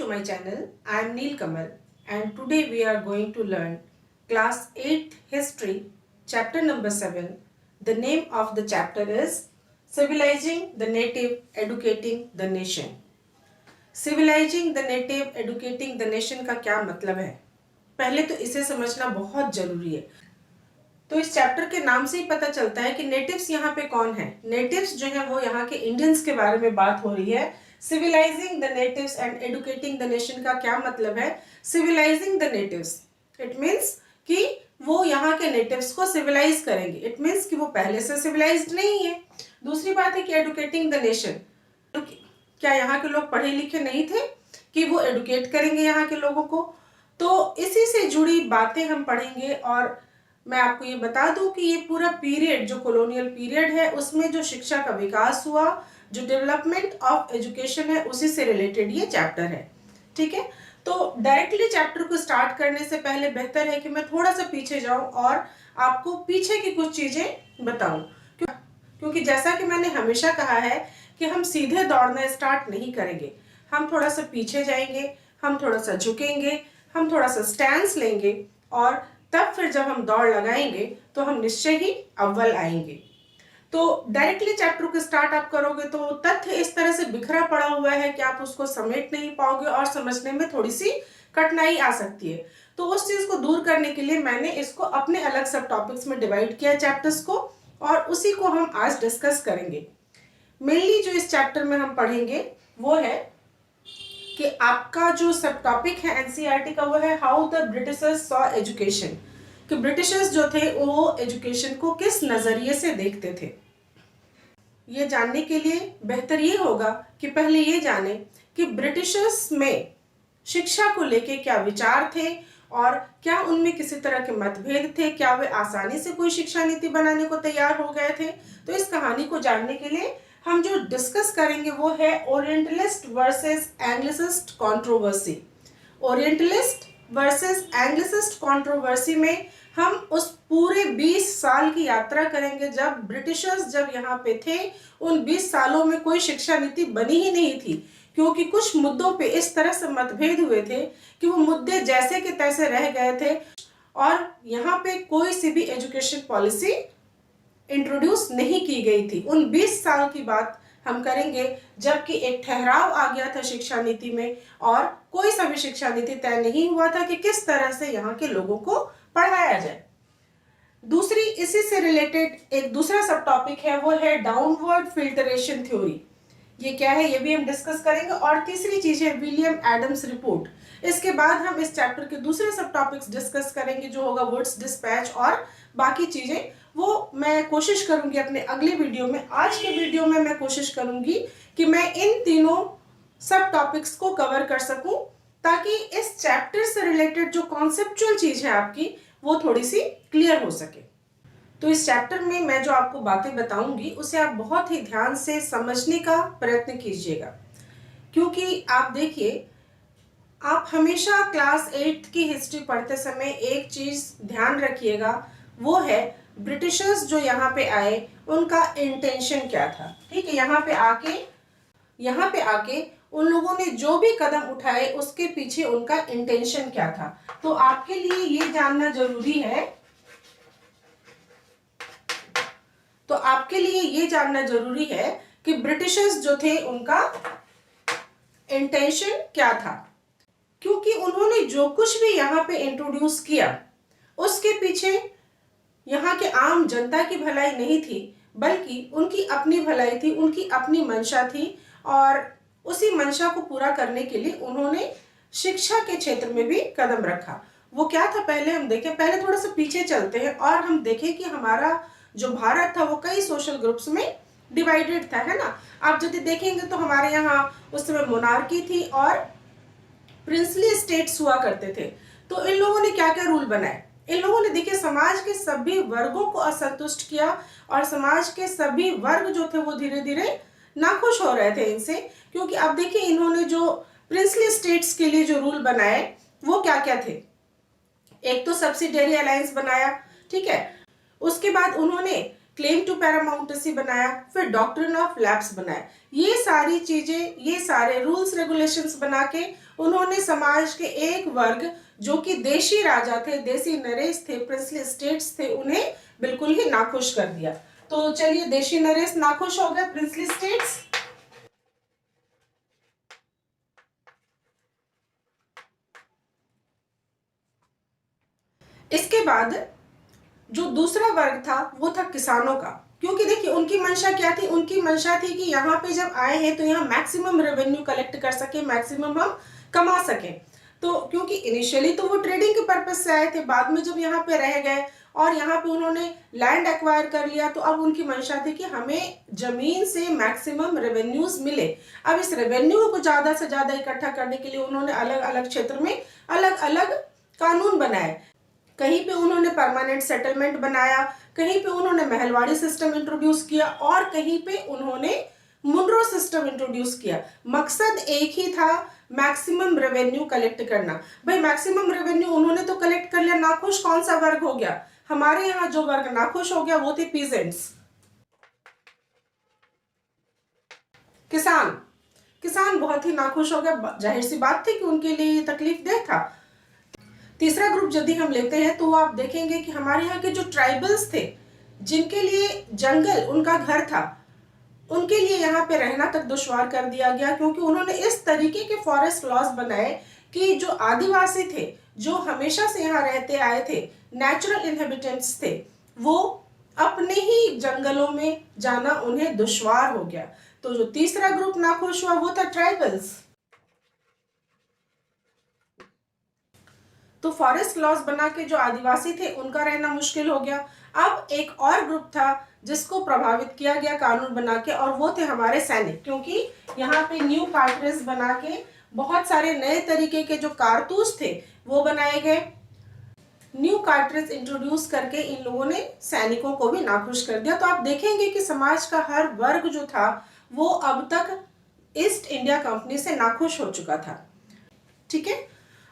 to my channel. I am Neel Kamal and today we are going to learn class 8 history chapter number 7. The name of the chapter is Civilizing the Native, Educating the Nation. Civilizing the Native, Educating the Nation का क्या मतलब है? पहले तो इसे समझना बहुत जरूरी है। तो इस चैप्टर के नाम से ही पता चलता है कि नेटिव्स यहाँ पे कौन है। नेटिव्स जो है वो यहाँ के इंडियंस के बारे में बात हो रही है। Civilising the natives and educating the nation का क्या मतलब है? Civilising the natives it means कि वो यहाँ के नेटिव्स को सिविलाइज करेंगे। इट मीन्स कि वो पहले से सिविलाइज्ड नहीं है। दूसरी बात है कि एडुकेटिंग द नेशन, क्या यहाँ के लोग पढ़े लिखे नहीं थे कि वो एडुकेट करेंगे यहाँ के लोगों को? तो इसी से जुड़ी बातें हम पढ़ेंगे। और मैं आपको ये बता दूं कि ये पूरा पीरियड जो कॉलोनियल पीरियड है उसमें जो शिक्षा का विकास हुआ, जो डेवलपमेंट ऑफ एजुकेशन है, उसी से रिलेटेड ये चैप्टर है। ठीक है, तो डायरेक्टली चैप्टर को स्टार्ट करने से पहले बेहतर है कि मैं थोड़ा सा पीछे जाऊं और आपको पीछे की कुछ चीजें बताऊं, क्योंकि जैसा कि मैंने हमेशा कहा है कि हम सीधे दौड़ना स्टार्ट नहीं करेंगे। हम थोड़ा सा पीछे जाएंगे, हम थोड़ा सा झुकेंगे, हम थोड़ा सा स्टैंस लेंगे और तब फिर जब हम दौड़ लगाएंगे तो हम निश्चय ही अव्वल आएंगे। तो डायरेक्टली चैप्टर को स्टार्ट आप करोगे तो तथ्य इस तरह से बिखरा पड़ा हुआ है कि आप उसको समेट नहीं पाओगे और समझने में थोड़ी सी कठिनाई आ सकती है। तो उस चीज को दूर करने के लिए मैंने इसको अपने अलग सब टॉपिक्स में डिवाइड किया चैप्टर्स को, और उसी को हम आज डिस्कस करेंगे। मेनली जो इस चैप्टर में हम पढ़ेंगे वो है कि आपका जो सब टॉपिक है एनसीईआरटी का वो है how the Britishers saw education, कि ब्रिटिशर्स जो थे वो एजुकेशन को किस नजरिए से देखते थे। ये जानने के लिए बेहतर ये होगा कि पहले ये जाने कि ब्रिटिशर्स में शिक्षा को लेके क्या विचार थे और क्या उनमें किसी तरह के मतभेद थे, क्या वे आसानी से कोई शिक्षा नीति बनाने को तैयार हो गए थे। तो इस कहानी को जानने के लिए हम जो डिस्कस करेंगे वो है orientalist versus Anglicist controversy. Orientalist versus Anglicist controversy में हम उस पूरे 20 साल की यात्रा करेंगे जब ब्रिटिशर्स जब यहाँ पे थे। उन 20 सालों में कोई शिक्षा नीति बनी ही नहीं थी, क्योंकि कुछ मुद्दों पे इस तरह से मतभेद हुए थे कि वो मुद्दे जैसे के तैसे रह गए थे और यहाँ पे कोई सी भी एजुकेशन पॉलिसी इंट्रोड्यूस नहीं की गई थी। उन 20 साल की बात हम करेंगे जबकि एक ठहराव आ गया था शिक्षा नीति में और कोई सा भी शिक्षा नीति तय नहीं हुआ था कि किस तरह से यहाँ के लोगों को पढ़ाया जाए। दूसरी इसी से रिलेटेड एक दूसरा सब टॉपिक है वो है डाउनवर्ड फिल्टरेशन थ्योरी। ये क्या है ये भी हम डिस्कस करेंगे। और तीसरी चीज है विलियम एडम्स रिपोर्ट। इसके बाद हम इस चैप्टर के दूसरे सब टॉपिक्स डिस्कस करेंगे जो होगा वुड्स डिस्पैच और बाकी चीजें वो मैं कोशिश करूंगी अपने अगले वीडियो में। आज के वीडियो में मैं कोशिश करूंगी कि मैं इन तीनों सब टॉपिक्स को कवर कर सकूं ताकि इस चैप्टर से रिलेटेड जो कॉन्सेप्चुअल चीज है आपकी वो थोड़ी सी क्लियर हो सके। तो इस चैप्टर में मैं जो आपको बातें बताऊंगी उसे आप बहुत ही ध्यान से समझने का प्रयत्न कीजिएगा, क्योंकि आप देखिए आप हमेशा क्लास 8 की हिस्ट्री पढ़ते समय एक चीज ध्यान रखिएगा, वो है ब्रिटिशर्स जो यहाँ पे आए उनका इंटेंशन क्या था। ठीक है, यहाँ पे आके उन लोगों ने जो भी कदम उठाए उसके पीछे उनका इंटेंशन क्या था। तो आपके लिए ये जानना जरूरी है कि ब्रिटिशर्स जो थे उनका इंटेंशन क्या था, क्योंकि उन्होंने जो कुछ भी यहाँ पे इंट्रोड्यूस किया उसके पीछे यहाँ के आम जनता की भलाई नहीं थी, बल्कि उनकी अपनी भलाई थी, उनकी अपनी मंशा थी। और उसी मंशा को पूरा करने के लिए उन्होंने शिक्षा के क्षेत्र में भी कदम रखा। वो क्या था पहले हम देखें, पहले थोड़ा सा पीछे चलते हैं और हम देखें कि हमारा जो भारत था वो कई सोशल ग्रुप्स में डिवाइडेड था, है ना। आप यदि देखेंगे तो हमारे यहाँ उस समय मोनार्की थी और प्रिंसली स्टेट्स हुआ करते थे। तो इन लोगों ने क्या क्या रूल बनाए? इन लोगों ने देखिए समाज के सभी वर्गों को असंतुष्ट किया और समाज के सभी वर्ग जो थे वो धीरे धीरे नाखुश हो रहे थे इनसे, क्योंकि अब देखिए इन्होंने जो प्रिंसली स्टेट्स के लिए जो रूल बनाए वो क्या क्या थे। एक तो सब्सिडियरी अलायंस बनाया, ठीक है। उसके बाद उन्होंने क्लेम टू पैरामाउंटेसी बनाया, फिर डॉक्ट्रिन ऑफ लैप्स बनाया। ये सारी चीजें, ये सारे रूल्स रेगुलेशंस बना के उन्होंने समाज के एक वर्ग जो कि देशी राजा थे, देसी नरेश थे, प्रिंसली स्टेट्स थे, उन्हें बिल्कुल ही नाखुश कर दिया। तो चलिए, देशी नरेश नाखुश हो गए, प्रिंसली स्टेट्स। इसके बाद जो दूसरा वर्ग था वो था किसानों का, क्योंकि देखिए उनकी मंशा क्या थी, उनकी मंशा थी कि यहाँ पे जब आए हैं तो यहाँ मैक्सिमम रेवेन्यू कलेक्ट कर सके, मैक्सिमम हम कमा सके। तो क्योंकि इनिशियली तो वो ट्रेडिंग के पर्पज से आए थे, बाद में जब यहाँ पे रह गए और यहाँ पे उन्होंने लैंड एक्वायर कर लिया, तो अब उनकी मंशा थी कि हमें जमीन से मैक्सिमम रेवेन्यूज मिले। अब इस रेवेन्यू को ज्यादा से ज्यादा इकट्ठा करने के लिए उन्होंने अलग अलग क्षेत्र में अलग अलग कानून बनाए। कहीं पे उन्होंने परमानेंट सेटलमेंट बनाया, कहीं पे उन्होंने महलवाड़ी सिस्टम इंट्रोड्यूस किया और कहीं पे उन्होंने मुनरो सिस्टम इंट्रोड्यूस किया। मकसद एक ही था, मैक्सिमम रेवेन्यू कलेक्ट करना। भाई मैक्सिमम रेवेन्यू उन्होंने तो कलेक्ट कर लिया, नाखुश कौन सा वर्ग हो गया? हमारे यहाँ जो वर्ग नाखुश हो गया वो थे पीजेंट्स, किसान। किसान बहुत ही नाखुश हो गया, जाहिर सी बात थी कि उनके लिए ये तकलीफदेह था। तीसरा ग्रुप यदि हम लेते हैं तो आप देखेंगे कि हमारे यहाँ के जो ट्राइबल्स थे, जिनके लिए जंगल उनका घर था, उनके लिए यहाँ पे रहना तक दुश्वार कर दिया गया, क्योंकि उन्होंने इस तरीके के फॉरेस्ट लॉज बनाए कि जो आदिवासी थे, जो हमेशा से यहाँ रहते आए थे, नेचुरल इनहेबिटेंट्स थे, वो अपने ही जंगलों में जाना उन्हें दुश्वार हो गया। तो जो तीसरा ग्रुप नाखुश हुआ वो था ट्राइबल्स। तो फॉरेस्ट लॉज बना के जो आदिवासी थे उनका रहना मुश्किल हो गया। अब एक और ग्रुप था जिसको प्रभावित किया गया कानून बना के, और वो थे हमारे सैनिक, क्योंकि यहाँ पे न्यू कार्ट्रिज बना के बहुत सारे नए तरीके के जो कारतूस थे वो बनाए गए। न्यू कार्ट्रिज इंट्रोड्यूस करके इन लोगों ने सैनिकों को भी नाखुश कर दिया। तो आप देखेंगे कि समाज का हर वर्ग जो था वो अब तक ईस्ट इंडिया कंपनी से नाखुश हो चुका था। ठीक है,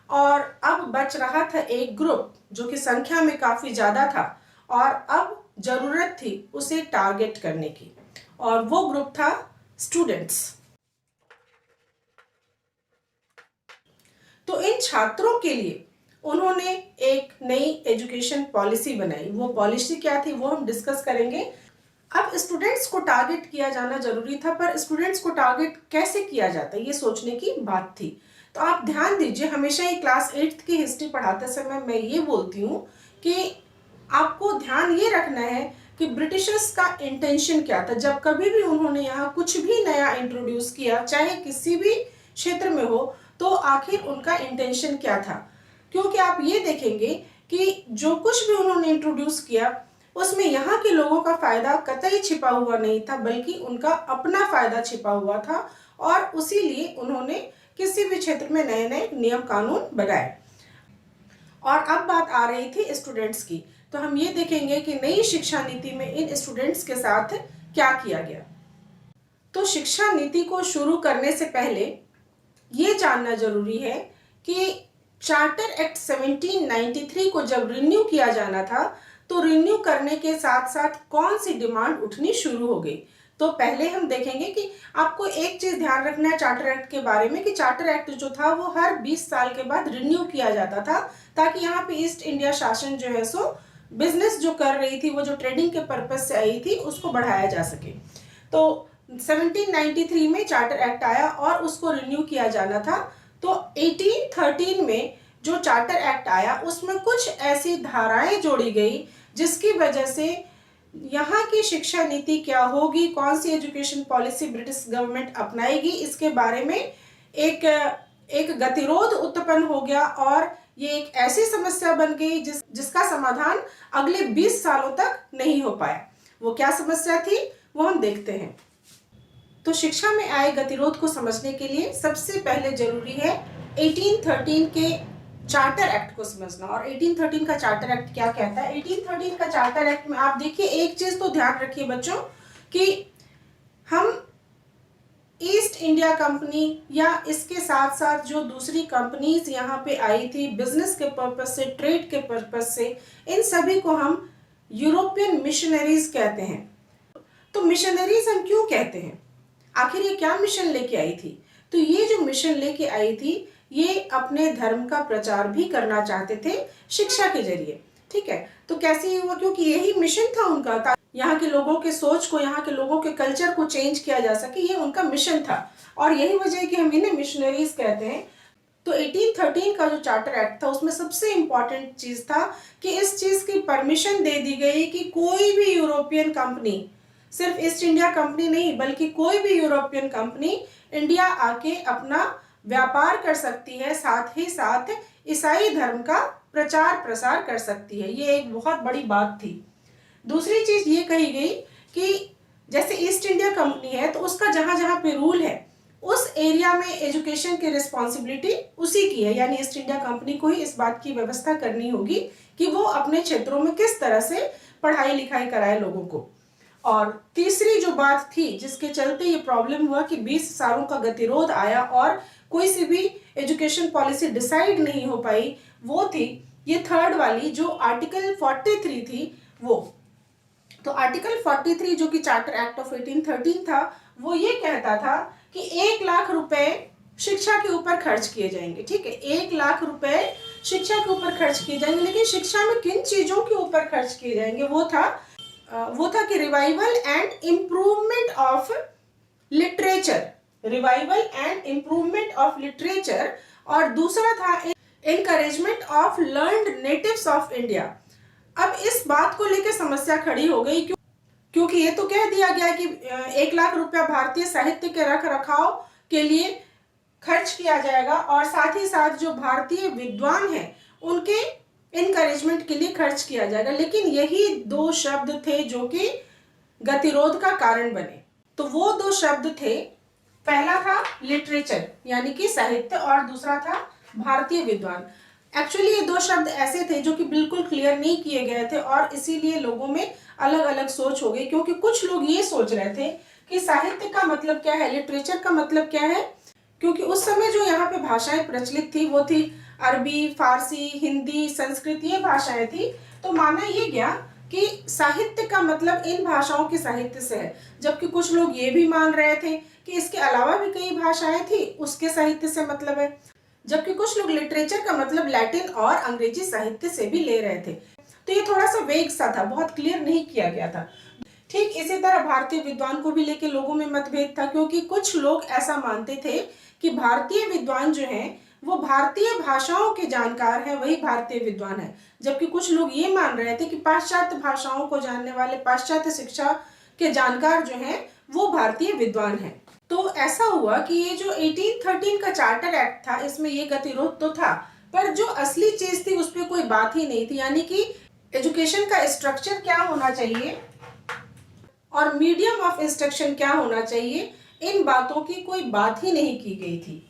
और अब बच रहा था एक ग्रुप जो कि संख्या में काफी ज्यादा था, और अब जरूरत थी उसे टारगेट करने की, और वो ग्रुप था स्टूडेंट्स। तो इन छात्रों के लिए उन्होंने एक नई एजुकेशन पॉलिसी बनाई। वो पॉलिसी क्या थी वो हम डिस्कस करेंगे। अब स्टूडेंट्स को टारगेट किया जाना जरूरी था, पर स्टूडेंट्स को टारगेट कैसे किया जाता है ये सोचने की बात थी। तो आप ध्यान दीजिए, हमेशा ही क्लास 8th की हिस्ट्री पढ़ाते समय मैं ये बोलती हूँ कि आपको ध्यान ये रखना है कि ब्रिटिशर्स का इंटेंशन क्या था। जब कभी भी उन्होंने यहाँ कुछ भी नया इंट्रोड्यूस किया, चाहे किसी भी क्षेत्र में हो, तो आखिर उनका इंटेंशन क्या था। क्योंकि आप ये देखेंगे कि जो कुछ भी उन्होंने इंट्रोड्यूस किया उसमें यहाँ के लोगों का फायदा कतई छिपा हुआ नहीं था, बल्कि उनका अपना फायदा छिपा हुआ था, और उसी लिए उन्होंने किसी भी क्षेत्र में नए नए नियम कानून बनाए। और अब बात आ रही थी स्टूडेंट्स की, तो हम ये देखेंगे कि नई शिक्षा नीति में इन स्टूडेंट्स के साथ क्या किया गया। तो शिक्षा नीति को शुरू करने से पहले ये जानना जरूरी है कि चार्टर एक्ट 1793 को जब रिन्यू किया जाना था, तो रिन्यू करने के साथ साथ कौन सी डिमांड उठनी शुरू हो गई। तो पहले हम देखेंगे कि आपको एक चीज ध्यान रखना है चार्टर एक्ट के बारे में, कि चार्टर एक्ट जो था वो हर 20 साल के बाद रिन्यू किया जाता था, ताकि यहाँ पे ईस्ट इंडिया शासन जो है सो बिजनेस जो कर रही थी, वो जो ट्रेडिंग के पर्पज से आई थी, उसको बढ़ाया जा सके। तो 1793 में चार्टर एक्ट आया और उसको रिन्यू किया जाना था। तो 1813 में जो चार्टर एक्ट आया उसमें कुछ ऐसी धाराएं जोड़ी गई जिसकी वजह से यहाँ की शिक्षा नीति क्या होगी, कौन सी एजुकेशन पॉलिसी ब्रिटिश गवर्नमेंट अपनाएगी, इसके बारे में एक गतिरोध उत्पन्न हो गया, और ये एक ऐसी समस्या बन गई जिसका समाधान अगले 20 सालों तक नहीं हो पाया। वो क्या समस्या थी वो हम देखते हैं। तो शिक्षा में आए गतिरोध को समझने के लिए सबसे पहले जरूरी है 1813 के चार्टर एक्ट को समझना। और 1813 का चार्टर एक्ट क्या कहता है? 1813 का चार्टर एक्ट में आप देखिए, एक चीज तो ध्यान रखिए बच्चों कि हम ईस्ट इंडिया कंपनी या इसके साथ साथ जो दूसरी कंपनीज यहाँ पे आई थी बिजनेस के पर्पज से, ट्रेड के पर्पज से, इन सभी को हम यूरोपियन मिशनरीज कहते हैं। तो मिशनरीज हम क्यों कहते हैं? आखिर ये क्या मिशन लेके आई थी? तो ये जो मिशन लेके आई थी, ये अपने धर्म का प्रचार भी करना चाहते थे शिक्षा के जरिए। ठीक है, तो कैसे हुआ? क्योंकि यही मिशन था उनका, यहाँ के लोगों के सोच को, यहाँ के लोगों के कल्चर को चेंज किया जा सके, ये उनका मिशन था। और यही वजह है कि हम इन्हें मिशनरीज कहते हैं। तो 1813 का जो चार्टर एक्ट था, उसमें सबसे इंपॉर्टेंट चीज था कि इस चीज की परमिशन दे दी गई कि कोई भी यूरोपियन कंपनी, सिर्फ ईस्ट इंडिया कंपनी नहीं बल्कि कोई भी यूरोपियन कंपनी इंडिया आके अपना व्यापार कर सकती है, साथ ही साथ ईसाई धर्म का प्रचार प्रसार कर सकती है। ये एक बहुत बड़ी बात थी। दूसरी चीज ये कही गई कि जैसे ईस्ट इंडिया कंपनी है, तो उसका जहां जहां पे रूल है, उस एरिया में एजुकेशन की रिस्पॉन्सिबिलिटी उसी की है। यानी ईस्ट इंडिया कंपनी को ही इस बात की व्यवस्था करनी होगी कि वो अपने क्षेत्रों में किस तरह से पढ़ाई लिखाई कराए लोगों को। और तीसरी जो बात थी जिसके चलते ये प्रॉब्लम हुआ कि 20 सालों का गतिरोध आया और कोई सी भी एजुकेशन पॉलिसी डिसाइड नहीं हो पाई, वो थी ये थर्ड वाली जो आर्टिकल 43 थी वो। तो आर्टिकल 43 जो कि चार्टर एक्ट ऑफ 1813 था, वो ये कहता था कि 1,00,000 रुपए शिक्षा के ऊपर खर्च किए जाएंगे। ठीक है, 1,00,000 रुपए शिक्षा के ऊपर खर्च किए जाएंगे। लेकिन शिक्षा में किन चीजों के ऊपर खर्च किए जाएंगे? वो था कि revival and improvement of literature, revival and improvement of literature, और दूसरा था encouragement of learned natives of India. अब इस बात को लेकर समस्या खड़ी हो गई, क्योंकि ये तो कह दिया गया कि 1,00,000 रुपया भारतीय साहित्य के रख रखाव के लिए खर्च किया जाएगा और साथ ही साथ जो भारतीय विद्वान हैं उनके इनकरेजमेंट के लिए खर्च किया जाएगा। लेकिन यही दो शब्द थे जो कि गतिरोध का कारण बने। तो वो दो शब्द थे, पहला था लिटरेचर यानी कि साहित्य, और दूसरा था भारतीय विद्वान। एक्चुअली ये दो शब्द ऐसे थे जो कि बिल्कुल क्लियर नहीं किए गए थे और इसीलिए लोगों में अलग अलग सोच हो गई। क्योंकि कुछ लोग ये सोच रहे थे कि साहित्य का मतलब क्या है, लिटरेचर का मतलब क्या है। क्योंकि उस समय जो यहाँ पे भाषाएं प्रचलित थी वो थी अरबी, फारसी, हिंदी, संस्कृत, ये भाषाएं थी। तो माना ये गया कि साहित्य का मतलब इन भाषाओं के साहित्य से है। जबकि कुछ लोग ये भी मान रहे थे कि इसके अलावा भी कई भाषाएं थी, उसके साहित्य से मतलब है। जबकि कुछ लोग लिटरेचर का मतलब लैटिन और अंग्रेजी साहित्य से भी ले रहे थे। तो ये थोड़ा सा वेग सा था, बहुत क्लियर नहीं किया गया था। ठीक इसी तरह भारतीय विद्वान को भी लेके लोगों में मतभेद था, क्योंकि कुछ लोग ऐसा मानते थे कि भारतीय विद्वान जो हैं वो भारतीय भाषाओं के जानकार हैं, वही भारतीय विद्वान है। जबकि कुछ लोग ये मान रहे थे कि पाश्चात्य भाषाओं को जानने वाले, पाश्चात्य शिक्षा के जानकार जो हैं वो भारतीय विद्वान हैं। तो ऐसा हुआ कि ये जो 1813 का चार्टर एक्ट था, इसमें ये गतिरोध तो था, पर जो असली चीज थी उस पर कोई बात ही नहीं थी। यानी कि एजुकेशन का स्ट्रक्चर क्या होना चाहिए और मीडियम ऑफ इंस्ट्रक्शन क्या होना चाहिए, इन बातों की कोई बात ही नहीं की गई थी।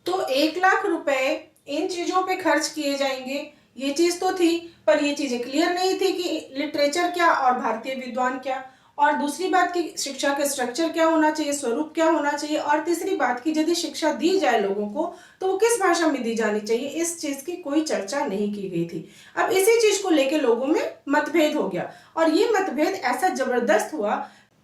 तो 1,00,000 रुपए इन चीजों पे खर्च किए जाएंगे, ये चीज तो थी, पर ये चीजें क्लियर नहीं थी कि लिटरेचर क्या और भारतीय विद्वान क्या। और दूसरी बात की शिक्षा का स्ट्रक्चर क्या होना चाहिए, स्वरूप क्या होना चाहिए। और तीसरी बात की यदि शिक्षा दी जाए लोगों को तो वो किस भाषा में दी जानी चाहिए, इस चीज की कोई चर्चा नहीं की गई थी। अब इसी चीज को लेकर लोगों में मतभेद हो गया, और ये मतभेद ऐसा जबरदस्त हुआ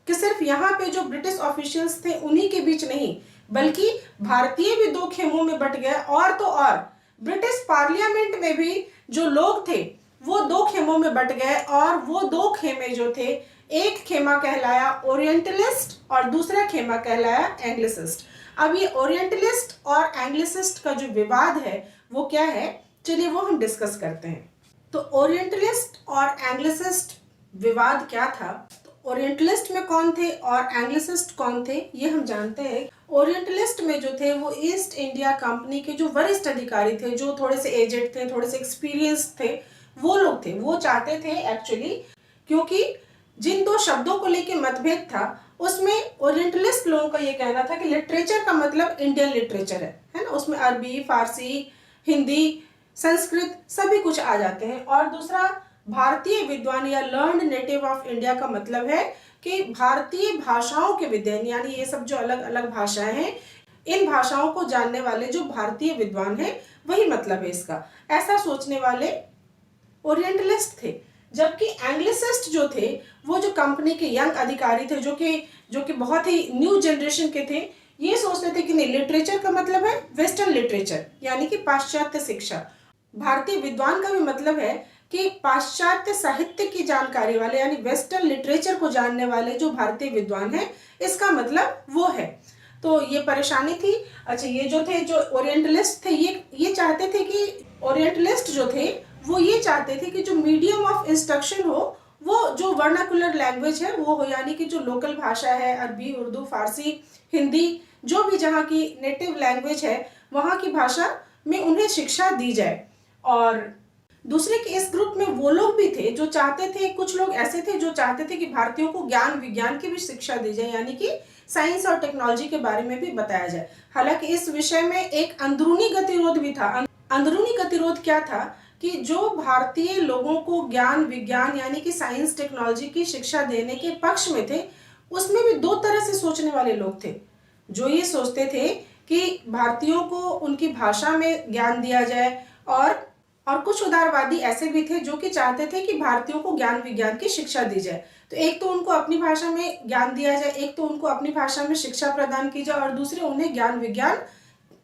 कि सिर्फ यहाँ पे जो ब्रिटिश ऑफिशियल्स थे उन्हीं के बीच नहीं, बल्कि भारतीय भी दो खेमों में बट गए। और तो और ब्रिटिश पार्लियामेंट में भी जो लोग थे वो दो खेमों में बट गए, और वो दो खेमे जो थे, एक खेमा कहलाया ओरिएंटलिस्ट और दूसरा खेमा कहलाया एंग्लिसिस्ट। अब ये ओरिएंटलिस्ट और एंग्लिसिस्ट का जो विवाद है वो क्या है, चलिए वो हम डिस्कस करते हैं। तो ओरिएंटलिस्ट और एंग्लिसिस्ट विवाद क्या था, तो ओरिएंटलिस्ट में कौन थे और एंग्लिसिस्ट कौन थे, ये हम जानते हैं। ओरिएंटलिस्ट में जो थे वो ईस्ट इंडिया कंपनी के जो वरिष्ठ अधिकारी थे, जो थोड़े से एजेड थे, थोड़े से एक्सपीरियंस थे, वो लोग थे। वो चाहते थे एक्चुअली, क्योंकि जिन दो शब्दों को लेके मतभेद था उसमें ओरिएंटलिस्ट लोगों का ये कहना था कि लिटरेचर का मतलब इंडियन लिटरेचर है ना, उसमें अरबी, फारसी, हिंदी, संस्कृत सभी कुछ आ जाते हैं। और दूसरा भारतीय विद्वान या लर्न्ड नेटिव ऑफ इंडिया का मतलब है कि भारतीय भाषाओं के विद्वान, यानी ये सब जो अलग अलग भाषाएं हैं इन भाषाओं को जानने वाले जो भारतीय विद्वान हैं, वही मतलब है इसका। ऐसा सोचने वाले ओरिएंटलिस्ट थे। जबकि एंग्लिसिस्ट जो थे, वो जो कंपनी के यंग अधिकारी थे, जो कि बहुत ही न्यू जनरेशन के थे, ये सोचते थे कि नहीं, लिटरेचर का मतलब है वेस्टर्न लिटरेचर, यानी कि पाश्चात्य शिक्षा। भारतीय विद्वान का भी मतलब है कि पाश्चात्य साहित्य की जानकारी वाले, यानी वेस्टर्न लिटरेचर को जानने वाले जो भारतीय विद्वान हैं, इसका मतलब वो है। तो ये परेशानी थी। अच्छा, ये जो थे, जो ओरिएंटलिस्ट थे, ये चाहते थे कि ओरिएंटलिस्ट जो थे वो ये चाहते थे कि जो मीडियम ऑफ इंस्ट्रक्शन हो, वो जो वर्नाकुलर लैंग्वेज है वो हो, यानी कि जो लोकल भाषा है, अरबी, उर्दू, फारसी, हिंदी, जो भी जहाँ की नेटिव लैंग्वेज है, वहाँ की भाषा में उन्हें शिक्षा दी जाए। और दूसरे के इस ग्रुप में वो लोग भी थे जो चाहते थे, कुछ लोग ऐसे थे जो चाहते थे कि भारतीयों को ज्ञान विज्ञान की भी शिक्षा दी जाए, यानी कि साइंस और टेक्नोलॉजी के बारे में भी बताया जाए। हालांकि इस विषय में एक अंदरूनी गतिरोध भी था। अंदरूनी गतिरोध क्या था कि जो भारतीय लोगों को ज्ञान विज्ञान यानी कि साइंस टेक्नोलॉजी की शिक्षा देने के पक्ष में थे, उसमें भी दो तरह से सोचने वाले लोग थे। जो ये सोचते थे कि भारतीयों को उनकी भाषा में ज्ञान दिया जाए, और कुछ उदारवादी ऐसे भी थे जो कि चाहते थे कि भारतीयों को ज्ञान विज्ञान की शिक्षा दी जाए। तो एक तो उनको अपनी भाषा में ज्ञान दिया जाए, एक तो उनको अपनी भाषा में शिक्षा प्रदान की जाए, और दूसरे उन्हें ज्ञान विज्ञान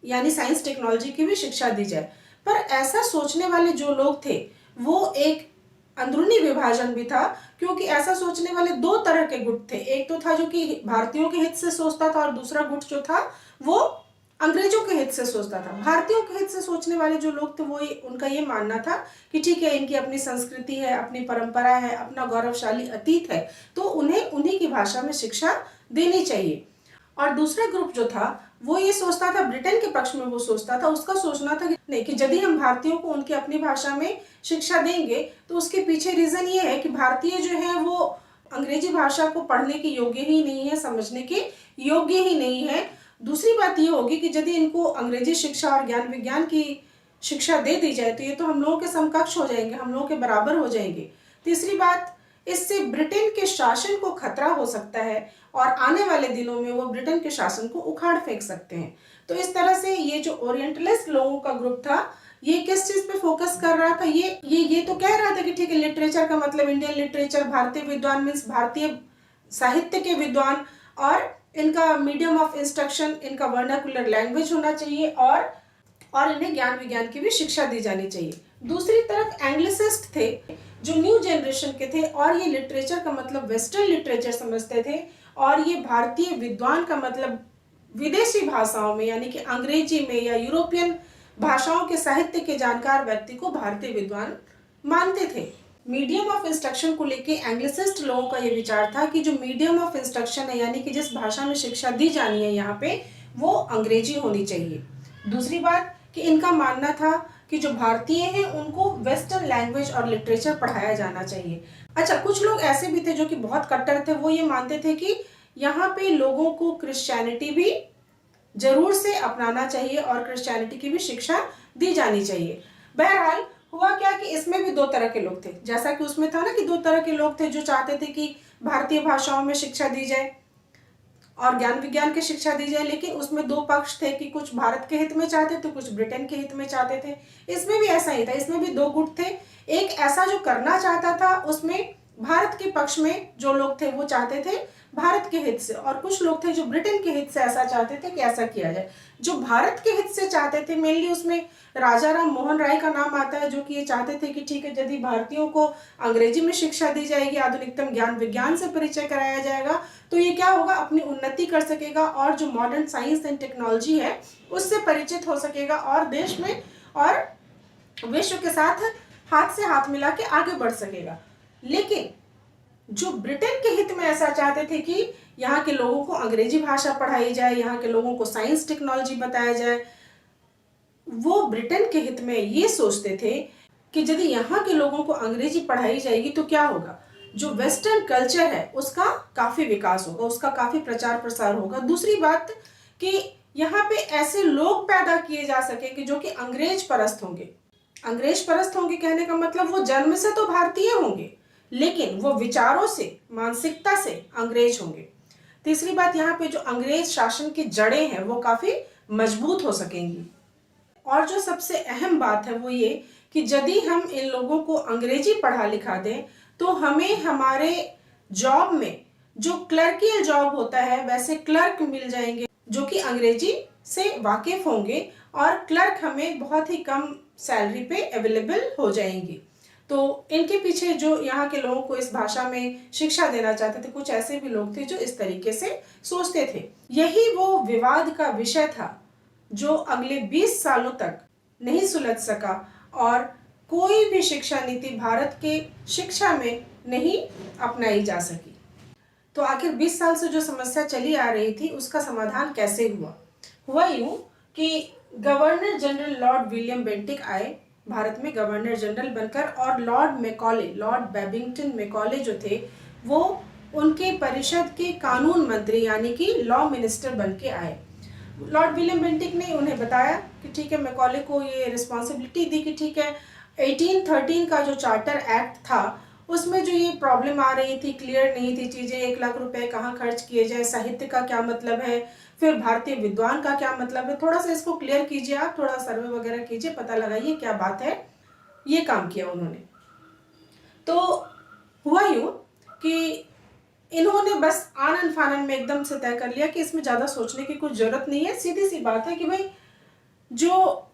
यानी साइंस टेक्नोलॉजी की भी शिक्षा दी जाए। पर ऐसा सोचने वाले जो लोग थे, वो एक अंदरूनी विभाजन भी था, क्योंकि ऐसा सोचने वाले दो तरह के गुट थे। एक तो था जो कि भारतीयों के हित से सोचता था, और दूसरा गुट जो था वो अंग्रेजों के हित से सोचता था। भारतीयों के हित से सोचने वाले जो लोग थे, वो उनका ये मानना था कि ठीक है, इनकी अपनी संस्कृति है, अपनी परंपरा है, अपना गौरवशाली अतीत है, तो उन्हें उन्हीं की भाषा में शिक्षा देनी चाहिए। और दूसरा ग्रुप जो था वो ये सोचता था, ब्रिटेन के पक्ष में वो सोचता था, उसका सोचना था कि नहीं, कि यदि हम भारतीयों को उनकी अपनी भाषा में शिक्षा देंगे तो उसके पीछे रीजन ये है कि भारतीय जो है वो अंग्रेजी भाषा को पढ़ने के योग्य ही नहीं है, समझने के योग्य ही नहीं है। दूसरी बात ये होगी कि यदि इनको अंग्रेजी शिक्षा और ज्ञान विज्ञान की शिक्षा दे दी जाए तो ये तो हम लोगों के समकक्ष हो जाएंगे, हम लोगों के बराबर हो जाएंगे। तीसरी बात, इससे ब्रिटेन के शासन को खतरा हो सकता है, और आने वाले दिनों में वो ब्रिटेन के शासन को उखाड़ फेंक सकते हैं। तो इस तरह से ये जो ओरिएंटलिस्ट लोगों का ग्रुप था, ये किस चीज पे फोकस कर रहा था? ये तो कह रहा था कि ठीक है, लिटरेचर का मतलब इंडियन लिटरेचर, भारतीय विद्वान मीन्स भारतीय साहित्य के विद्वान, और इनका मीडियम ऑफ इंस्ट्रक्शन, इनका वर्नाकुलर लैंग्वेज होना चाहिए, और इन्हें ज्ञान विज्ञान की भी शिक्षा दी जानी चाहिए। दूसरी तरफ एंग्लिसिस्ट थे जो न्यू जनरेशन के थे, और ये लिटरेचर का मतलब वेस्टर्न लिटरेचर समझते थे, और ये भारतीय विद्वान का मतलब विदेशी भाषाओं में यानी कि अंग्रेजी में या यूरोपियन भाषाओं के साहित्य के जानकार व्यक्ति को भारतीय विद्वान मानते थे। मीडियम ऑफ इंस्ट्रक्शन को लेके एंग्लिसिस्ट लोगों का ये विचार था कि जो मीडियम ऑफ इंस्ट्रक्शन है, यानी कि जिस भाषा में शिक्षा दी जानी है यहाँ पे, वो अंग्रेजी होनी चाहिए। दूसरी बात कि इनका मानना था कि जो भारतीय हैं उनको वेस्टर्न लैंग्वेज और लिटरेचर पढ़ाया जाना चाहिए। अच्छा, कुछ लोग ऐसे भी थे जो कि बहुत कट्टर थे, वो ये मानते थे कि यहाँ पे लोगों को क्रिश्चियनिटी भी जरूर से अपनाना चाहिए और क्रिश्चियनिटी की भी शिक्षा दी जानी चाहिए। बहरहाल हुआ क्या कि इसमें भी दो तरह के लोग थे, जैसा कि उसमें था ना कि दो तरह के लोग थे जो चाहते थे कि भारतीय भाषाओं में शिक्षा दी जाए और ज्ञान विज्ञान की शिक्षा दी जाए, लेकिन उसमें दो पक्ष थे कि कुछ भारत के हित में चाहते थे, कुछ ब्रिटेन के हित में चाहते थे। इसमें भी ऐसा ही था, इसमें भी दो गुट थे। एक ऐसा जो करना चाहता था, उसमें भारत के पक्ष में जो लोग थे वो चाहते थे भारत के हित से, और कुछ लोग थे जो ब्रिटेन के हित से ऐसा चाहते थे कि ऐसा किया जाए। जो भारत के हित से चाहते थे, मेनली उसमें राजा राम मोहन राय का नाम आता है, जो कि ये चाहते थे कि ठीक है, यदि भारतीयों को अंग्रेजी में शिक्षा दी जाएगी, आधुनिकतम ज्ञान विज्ञान से परिचय कराया जाएगा, तो ये क्या होगा, अपनी उन्नति कर सकेगा और जो मॉडर्न साइंस एंड टेक्नोलॉजी है उससे परिचित हो सकेगा, और देश में और विश्व के साथ हाथ से हाथ मिला के आगे बढ़ सकेगा। लेकिन जो ब्रिटेन के हित में ऐसा चाहते थे कि यहाँ के लोगों को अंग्रेजी भाषा पढ़ाई जाए, यहाँ के लोगों को साइंस टेक्नोलॉजी बताया जाए, वो ब्रिटेन के हित में ये सोचते थे कि यदि यहाँ के लोगों को अंग्रेजी पढ़ाई जाएगी तो क्या होगा, जो वेस्टर्न कल्चर है उसका काफी विकास होगा, उसका काफी प्रचार प्रसार होगा। दूसरी बात कि यहाँ पे ऐसे लोग पैदा किए जा सके कि जो कि अंग्रेज परस्त होंगे। अंग्रेज परस्त होंगे कहने का मतलब वो जन्म से तो भारतीय होंगे, लेकिन वो विचारों से, मानसिकता से अंग्रेज होंगे। तीसरी बात, यहाँ पे जो अंग्रेज शासन की जड़ें हैं वो काफी मजबूत हो सकेंगी। और जो सबसे अहम बात है वो ये कि यदि हम इन लोगों को अंग्रेजी पढ़ा लिखा दें तो हमें हमारे जॉब में जो क्लर्कियल जॉब होता है वैसे क्लर्क मिल जाएंगे जो कि अंग्रेजी से वाकिफ होंगे, और क्लर्क हमें बहुत ही कम सैलरी पे अवेलेबल हो जाएंगी। तो इनके पीछे जो यहाँ के लोगों को इस भाषा में शिक्षा देना चाहते थे, कुछ ऐसे भी लोग थे जो इस तरीके से सोचते थे। यही वो विवाद का विषय था जो अगले 20 सालों तक नहीं सुलझ सका और कोई भी शिक्षा नीति भारत के शिक्षा में नहीं अपनाई जा सकी। तो आखिर 20 साल से जो समस्या चली आ रही थी उसका समाधान कैसे हुआ यूं कि governor general Lord William Bentinck आए भारत में गवर्नर जनरल बनकर, और लॉर्ड बैबिंगटन मैकॉले जो थे वो उनके परिषद के कानून मंत्री यानी कि लॉ मिनिस्टर बन के आए। लॉर्ड विलियम बेंटिक ने उन्हें बताया कि ठीक है, मैकॉले को ये रिस्पॉन्सिबिलिटी दी कि ठीक है 1813 का जो चार्टर एक्ट था उसमें जो ये प्रॉब्लम आ रही थी, क्लियर नहीं थी चीज़ें, 1 लाख रुपए कहाँ खर्च किए जाए, साहित्य का क्या मतलब है, फिर भारतीय विद्वान का क्या मतलब है, थोड़ा सा इसको क्लियर कीजिए, आप थोड़ा सर्वे वगैरह कीजिए, पता लगाइए क्या बात है। ये काम किया उन्होंने। तो हुआ यूँ कि इन्होंने बस आनन फानन में एकदम से तय कर लिया कि इसमें ज़्यादा सोचने की कुछ ज़रूरत नहीं है, सीधी सी बात है कि भाई जो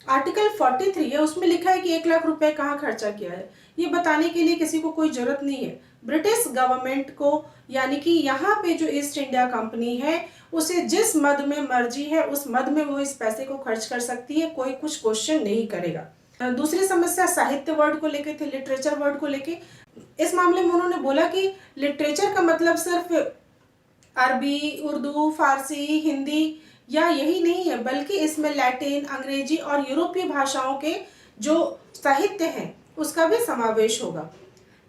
आर्टिकल 43 है उसमें लिखा है कि 1 लाख रुपए कहाँ खर्चा किया है, ये बताने के लिए किसी को कोई ज़रूरत नहीं है। ब्रिटिश गवर्नमेंट को यानी कि यहाँ पे जो ईस्ट इंडिया कंपनी है उसे जिस मद में मर्जी है उस मद में वो इस पैसे को खर्च कर सकती है, कोई कुछ क्वेश्चन नहीं करेगा। दूसरी समस्या साहित्य वर्ड को लेके थी, लिटरेचर वर्ड को लेके। इस मामले में उन्होंने बोला कि लिटरेचर का मतलब सिर्फ अरबी, उर्दू, फारसी, हिंदी या यही नहीं है, बल्कि इसमें लैटिन, अंग्रेजी और यूरोपीय भाषाओं के जो साहित्य हैं उसका भी समावेश होगा।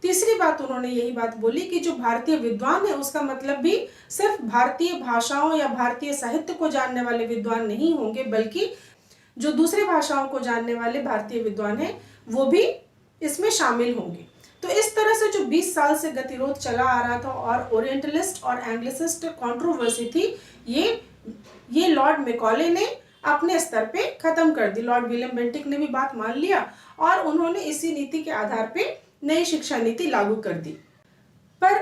तीसरी बात उन्होंने यही बात बोली कि जो भारतीय विद्वान है उसका मतलब भी सिर्फ भारतीय भाषाओं या भारतीय साहित्य को जानने वाले विद्वान नहीं होंगे, बल्कि जो दूसरे भाषाओं को जानने वाले भारतीय विद्वान हैं वो भी इसमें शामिल होंगे। तो इस तरह से जो 20 साल से गतिरोध चला आ रहा था और ओरिएंटलिस्ट और एंग्लिसिस्ट कंट्रोवर्सी थी, ये लॉर्ड मैकॉले ने अपने स्तर पे खत्म कर दी। लॉर्ड विलियम बेंटिक ने भी बात मान लिया और उन्होंने इसी नीति के आधार पे नई शिक्षा नीति लागू कर दी। पर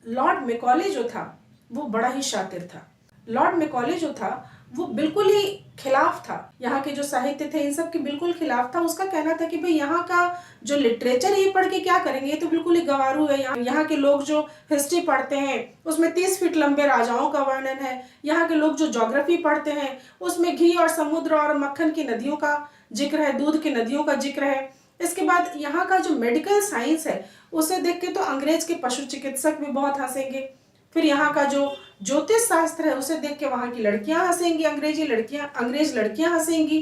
लॉर्ड मैकॉले जो था वो बड़ा ही शातिर था। लॉर्ड मैकॉले जो था वो बिल्कुल ही खिलाफ था, यहाँ के जो साहित्य थे इन सब के बिल्कुल खिलाफ था। उसका कहना था कि भाई यहाँ का जो लिटरेचर ये पढ़ के क्या करेंगे, ये तो बिल्कुल ही गंवारू है। यहाँ के लोग जो हिस्ट्री पढ़ते हैं उसमें 30 फीट लंबे राजाओं का वर्णन है। यहाँ के लोग जो ज्योग्राफी पढ़ते हैं उसमें घी और समुद्र और मक्खन की नदियों का जिक्र है, दूध की नदियों का जिक्र है। इसके बाद यहाँ का जो मेडिकल साइंस है उसे देख के तो अंग्रेज के पशु चिकित्सक भी बहुत हंसेंगे। फिर यहाँ का जो ज्योतिष शास्त्र है उसे देख के वहाँ की लड़कियां हंसेंगी, अंग्रेज लड़कियां हंसेंगी।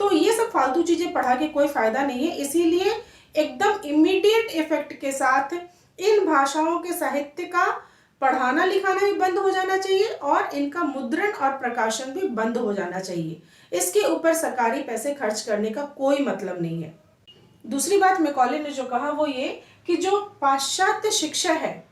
तो ये सब फालतू चीजें पढ़ा के कोई फायदा नहीं है, इसीलिए एकदम इमीडिएट इफेक्ट के साथ इन भाषाओं के साहित्य का पढ़ाना लिखाना भी बंद हो जाना चाहिए और इनका मुद्रण और प्रकाशन भी बंद हो जाना चाहिए। इसके ऊपर सरकारी पैसे खर्च करने का कोई मतलब नहीं है। दूसरी बात मैकॉले ने जो कहा वो ये कि जो पाश्चात्य शिक्षा है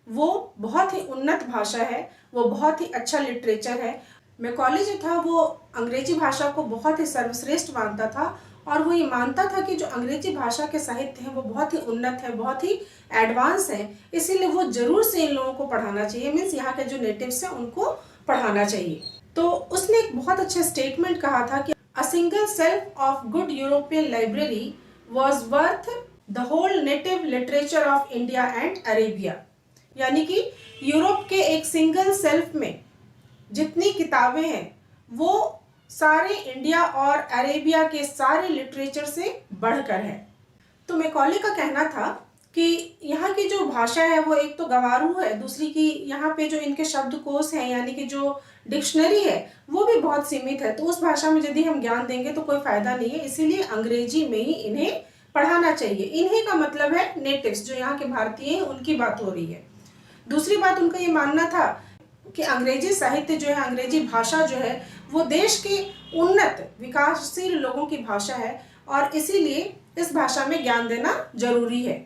वो बहुत ही उन्नत भाषा है, वो बहुत ही अच्छा लिटरेचर है। मैकॉले जो था वो अंग्रेजी भाषा को बहुत ही सर्वश्रेष्ठ मानता था और वो ये मानता था कि जो अंग्रेजी भाषा के साहित्य हैं वो बहुत ही उन्नत है, बहुत ही एडवांस है, इसीलिए वो जरूर से इन लोगों को पढ़ाना चाहिए, मीन्स यहाँ के जो नेटिव्स हैं उनको पढ़ाना चाहिए। तो उसने एक बहुत अच्छा स्टेटमेंट कहा था कि a single shelf of good European library was worth the whole native literature of India and Arabia. यानी कि यूरोप के एक सिंगल सेल्फ में जितनी किताबें हैं वो सारे इंडिया और अरेबिया के सारे लिटरेचर से बढ़कर है। तो मैकॉले का कहना था कि यहाँ की जो भाषा है वो एक तो गंवारू है, दूसरी की यहाँ पे जो इनके शब्दकोश हैं यानी कि जो डिक्शनरी है वो भी बहुत सीमित है। तो उस भाषा में यदि हम ज्ञान देंगे तो कोई फायदा नहीं है, इसीलिए अंग्रेजी में ही इन्हें पढ़ाना चाहिए। इन्हीं का मतलब है नेटिव्स, जो यहाँ के भारतीय हैं उनकी बात हो रही है। दूसरी बात उनका ये मानना था कि अंग्रेजी साहित्य जो है, अंग्रेजी भाषा जो है वो देश के उन्नत विकासशील लोगों की भाषा है और इसीलिए इस भाषा में ज्ञान देना जरूरी है।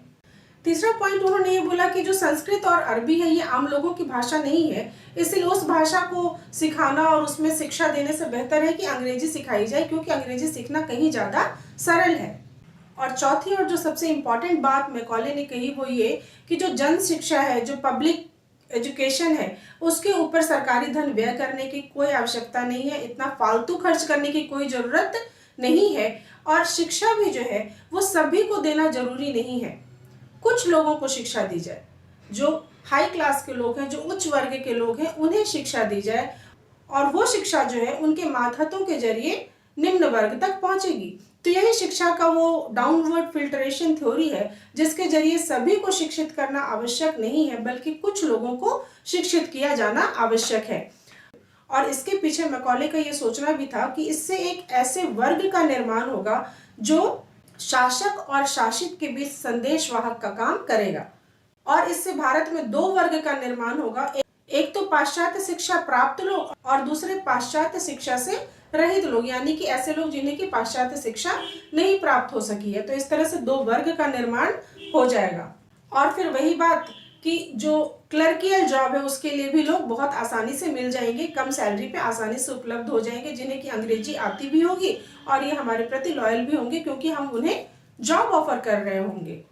तीसरा पॉइंट उन्होंने ये बोला कि जो संस्कृत और अरबी है ये आम लोगों की भाषा नहीं है, इसलिए उस भाषा को सिखाना और उसमें शिक्षा देने से बेहतर है कि अंग्रेजी सिखाई जाए, क्योंकि अंग्रेजी सीखना कहीं ज़्यादा सरल है। और चौथी और जो सबसे इम्पॉर्टेंट बात मैकॉले ने कही वो ये कि जो जन शिक्षा है, जो पब्लिक एजुकेशन है, उसके ऊपर सरकारी धन व्यय करने की कोई आवश्यकता नहीं है, इतना फालतू खर्च करने की कोई ज़रूरत नहीं है। और शिक्षा भी जो है वो सभी को देना जरूरी नहीं है, कुछ लोगों को शिक्षा दी जाए, जो हाई क्लास के लोग हैं, जो उच्च वर्ग के लोग हैं, उन्हें शिक्षा दी जाए और वो शिक्षा जो है उनके मातहतों के जरिए निम्न वर्ग तक पहुंचेगी। तो यही शिक्षा का वो डाउनवर्ड फिल्ट्रेशन थ्योरी है, जिसके जरिए सभी को शिक्षित करना आवश्यक नहीं है, बल्कि कुछ लोगों को शिक्षित किया जाना आवश्यक है। और इसके पीछे मैकॉले का ये सोचना भी था कि इससे एक ऐसे वर्ग का निर्माण होगा जो शासक और शासित के बीच संदेशवाहक का काम करेगा। और इससे भारत में दो वर्ग का निर्माण होगा, एक तो पाश्चात्य शिक्षा प्राप्त लोग और दूसरे पाश्चात्य शिक्षा से रहित लोग, यानी कि ऐसे लोग जिन्हें की पाश्चात्य शिक्षा नहीं प्राप्त हो सकी है। तो इस तरह से दो वर्ग का निर्माण हो जाएगा। और फिर वही बात कि जो क्लर्कियल जॉब है उसके लिए भी लोग बहुत आसानी से मिल जाएंगे, कम सैलरी पे आसानी से उपलब्ध हो जाएंगे, जिन्हें की अंग्रेजी आती भी होगी और ये हमारे प्रति लॉयल भी होंगे, क्योंकि हम उन्हें जॉब ऑफर कर रहे होंगे।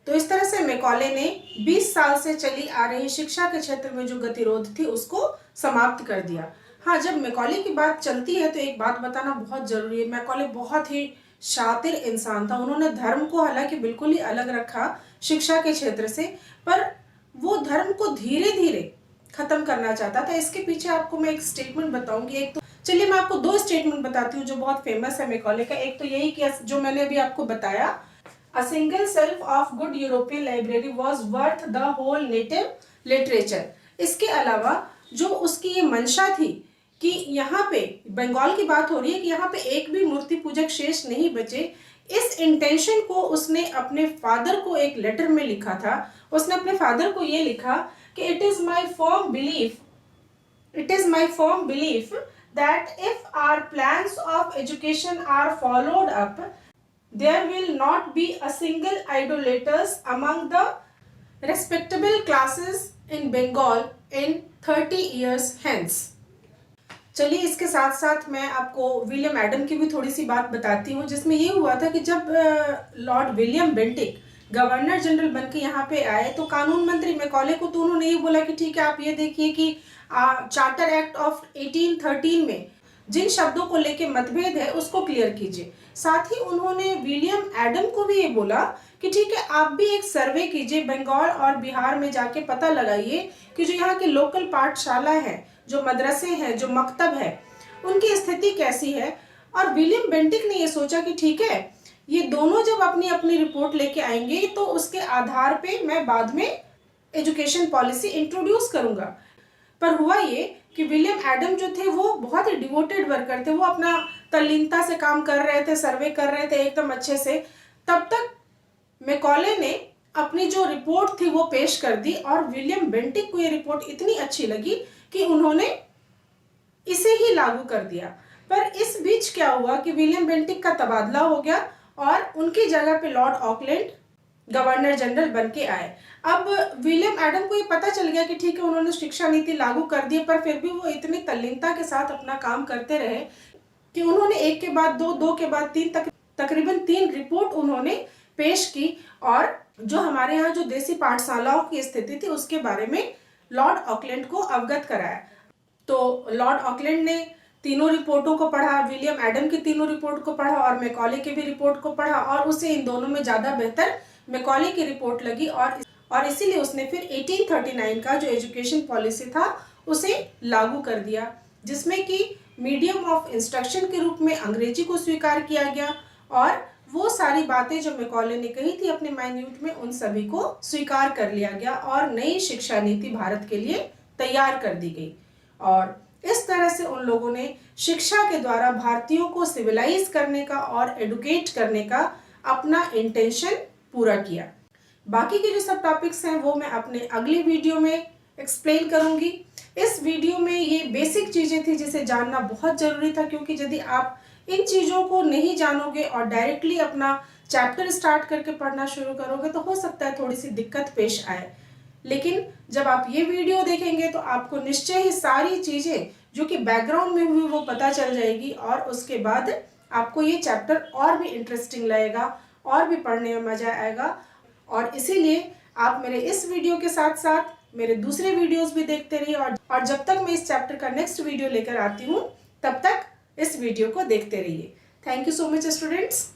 तो इस तरह से मैकॉले ने 20 साल से चली आ रही शिक्षा के क्षेत्र में जो गतिरोध थी उसको समाप्त कर दिया। हाँ, जब मैकॉले की बात चलती है तो एक बात बताना बहुत जरूरी है, मैकॉले बहुत ही शातिर इंसान था। उन्होंने धर्म को हालांकि बिल्कुल ही अलग रखा शिक्षा के क्षेत्र से, पर वो धर्म को धीरे धीरे खत्म करना चाहता था। इसके पीछे आपको मैं एक स्टेटमेंट बताऊंगी। एक तो चलिए मैं आपको दो स्टेटमेंट बताती हूँ जो बहुत फेमस है मैकॉले का। एक तो यही कि जो मैंने अभी आपको बताया, A single shelf of good European library was worth the whole native literature। इसके अलावा जो उसकी ये मंशा थी कि यहाँ पे बंगाल की बात हो रही है कि यहाँ पे एक भी मूर्ति पूजक शेष नहीं बचे, इस इंटेंशन को उसने अपने फादर को एक लेटर में लिखा था। उसने अपने फादर को ये लिखा कि it is my firm belief that if our plans of education are followed up there will not be a single idolaters among the respectable classes in Bengal in 30 years hence। चलिए इसके साथ साथ मैं आपको विलियम एडम की भी थोड़ी सी बात बताती हूँ, जिसमें ये हुआ था कि जब Lord William Bentinck governor general बन के यहाँ पे आए तो कानून मंत्री मैकॉले को तो उन्होंने ये बोला कि ठीक है, आप ये देखिए कि चार्टर एक्ट ऑफ 1813 में जिन शब्दों को लेके मतभेद है उसको क्लियर कीजिए। साथ ही उन्होंने विलियम एडम को भी ये बोला कि ठीक है, आप भी एक सर्वे कीजिए, बंगाल और बिहार में जाके पता लगाइए कि जो यहाँ के लोकल पाठशाला है, जो मदरसे हैं, जो मकतब है, उनकी स्थिति कैसी है। और विलियम बेंटिक ने ये सोचा कि ठीक है, ये दोनों जब अपनी अपनी रिपोर्ट लेके आएंगे तो उसके आधार पे मैं बाद में एजुकेशन पॉलिसी इंट्रोड्यूस करूंगा। पर हुआ ये कि विलियम एडम जो थे वो बहुत ही डिवोटेड वर्कर थे, वो अपना तल्लीनता से काम कर रहे थे, सर्वे कर रहे थे एकदम अच्छे से। तब तक मैकॉले ने अपनी जो रिपोर्ट थी वो पेश कर दी और विलियम बेंटिक को ये रिपोर्ट इतनी अच्छी लगी कि उन्होंने इसे ही लागू कर दिया। पर इस बीच क्या हुआ कि विलियम बेंटिक का तबादला हो गया और उनकी जगह पे लॉर्ड ऑकलैंड गवर्नर जनरल बन के आए। अब विलियम एडम को ये पता चल गया कि ठीक है, उन्होंने शिक्षा नीति लागू कर दी, पर फिर भी वो इतनी तल्लीनता के साथ अपना काम करते रहे कि उन्होंने एक के बाद दो, दो के बाद तीन, तकरीबन 3 रिपोर्ट उन्होंने पेश की और जो हमारे यहाँ जो देसी पाठशालाओं की स्थिति थी उसके बारे में लॉर्ड ऑकलैंड को अवगत कराया। तो लॉर्ड ऑकलैंड ने तीनों रिपोर्टों को पढ़ा, विलियम एडम की तीनों रिपोर्ट को पढ़ा और मैकॉले की भी रिपोर्ट को पढ़ा और उसे इन दोनों में ज्यादा बेहतर मैकॉले की रिपोर्ट लगी और इसीलिए उसने फिर 1839 का जो एजुकेशन पॉलिसी था उसे लागू कर दिया, जिसमें कि मीडियम ऑफ इंस्ट्रक्शन के रूप में अंग्रेजी को स्वीकार किया गया और वो सारी बातें जो मैकॉले ने कही थी अपने माइन्यूट में उन सभी को स्वीकार कर लिया गया और नई शिक्षा नीति भारत के लिए तैयार कर दी गई। और इस तरह से उन लोगों ने शिक्षा के द्वारा भारतीयों को सिविलाइज करने का और एडुकेट करने का अपना इंटेंशन पूरा किया। बाकी के जो सब टॉपिक्स हैं वो मैं अपने अगले वीडियो में एक्सप्लेन करूंगी। इस वीडियो में ये बेसिक चीज़ें थी जिसे जानना बहुत ज़रूरी था, क्योंकि यदि आप इन चीज़ों को नहीं जानोगे और डायरेक्टली अपना चैप्टर स्टार्ट करके पढ़ना शुरू करोगे तो हो सकता है थोड़ी सी दिक्कत पेश आए। लेकिन जब आप ये वीडियो देखेंगे तो आपको निश्चय ही सारी चीज़ें जो कि बैकग्राउंड में हुई वो पता चल जाएगी, और उसके बाद आपको ये चैप्टर और भी इंटरेस्टिंग लगेगा और भी पढ़ने में मज़ा आएगा। और इसीलिए आप मेरे इस वीडियो के साथ साथ मेरे दूसरे वीडियोस भी देखते रहिए, और जब तक मैं इस चैप्टर का नेक्स्ट वीडियो लेकर आती हूँ तब तक इस वीडियो को देखते रहिए। Thank you so much students.